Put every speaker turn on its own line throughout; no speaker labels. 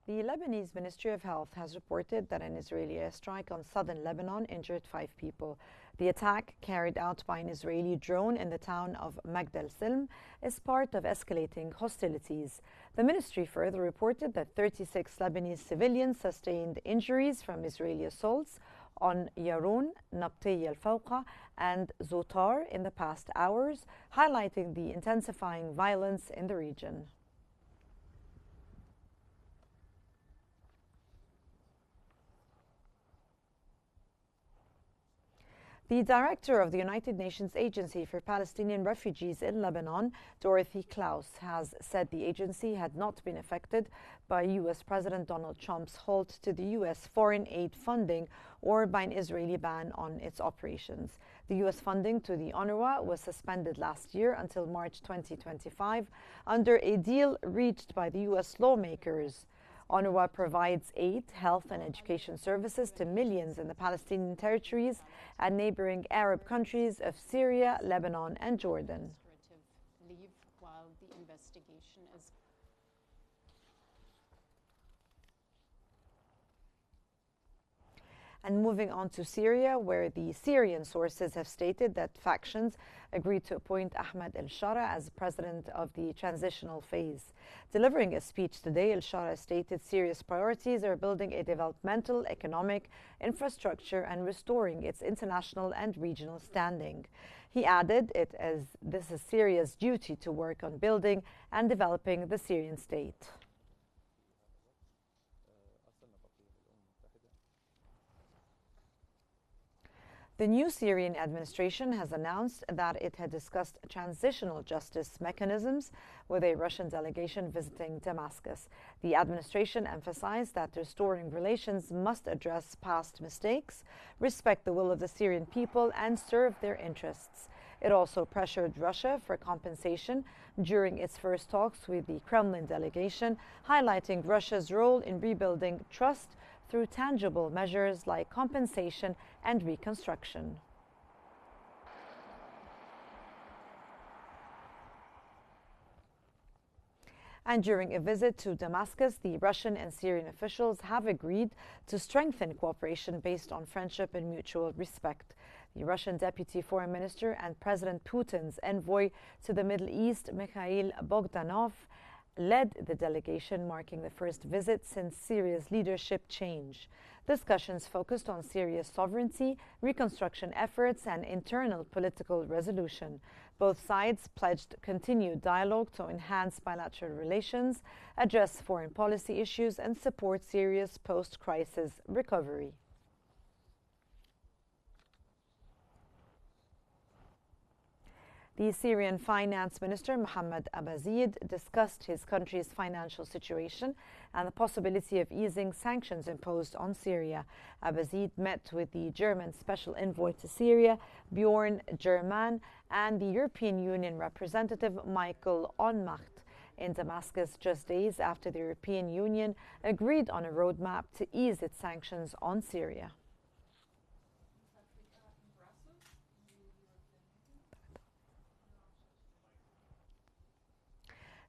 The Lebanese Ministry of Health has reported that an Israeli airstrike on southern Lebanon injured 5 people. The attack, carried out by an Israeli drone in the town of Magdal Silm, is part of escalating hostilities. The ministry further reported that 36 Lebanese civilians sustained injuries from Israeli assaults on Yaroun, Nabti al-Fawqa, and Zotar in the past hours, highlighting the intensifying violence in the region. The director of the United Nations Agency for Palestinian Refugees in Lebanon, Dorothy Klaus, has said the agency had not been affected by U.S. President Donald Trump's halt to the U.S. foreign aid funding or by an Israeli ban on its operations. The U.S. funding to the UNRWA was suspended last year until March 2025 under a deal reached by the U.S. lawmakers. UNRWA provides aid, health, and education services to millions in the Palestinian territories and neighboring Arab countries of Syria, Lebanon, and Jordan.
Leave while the investigation is.
And moving on to Syria, where the Syrian sources have stated that factions agreed to appoint Ahmed al-Shara as president of the transitional phase. Delivering a speech today, al-Shara stated Syria's priorities are building a developmental, economic infrastructure and restoring its international and regional standing. He added this is Syria's duty to work on building and developing the Syrian state. The new Syrian administration has announced that it had discussed transitional justice mechanisms with a Russian delegation visiting Damascus. The administration emphasized that restoring relations must address past mistakes, respect the will of the Syrian people, and serve their interests. It also pressured Russia for compensation during its first talks with the Kremlin delegation, highlighting Russia's role in rebuilding trust through tangible measures like compensation and reconstruction. And during a visit to Damascus, the Russian and Syrian officials have agreed to strengthen cooperation based on friendship and mutual respect. The Russian Deputy Foreign Minister and President Putin's envoy to the Middle East, Mikhail Bogdanov, led the delegation, marking the first visit since Syria's leadership change. Discussions focused on Syria's sovereignty, reconstruction efforts, and internal political resolution. Both sides pledged continued dialogue to enhance bilateral relations, address foreign policy issues, and support Syria's post-crisis recovery. The Syrian Finance Minister Mohammed Abazied discussed his country's financial situation and the possibility of easing sanctions imposed on Syria. Abazied met with the German Special Envoy to Syria, Bjorn German, and the European Union representative Michael Onmacht in Damascus just days after the European Union agreed on a roadmap to ease its sanctions on Syria.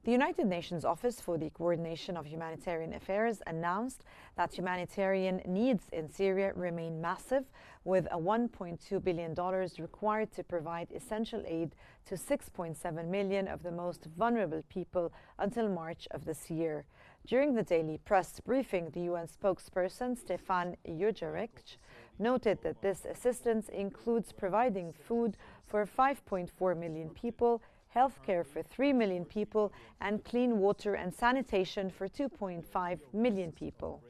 The United Nations Office for the Coordination of Humanitarian Affairs announced that humanitarian needs in Syria remain massive, with a $1.2 billion required to provide essential aid to 6.7 million of the most vulnerable people until March of this year. During the daily press briefing, the UN spokesperson Stefan Dujarric noted that this assistance includes providing food for 5.4 million people, healthcare for 3 million people, and clean water and sanitation for 2.5 million people.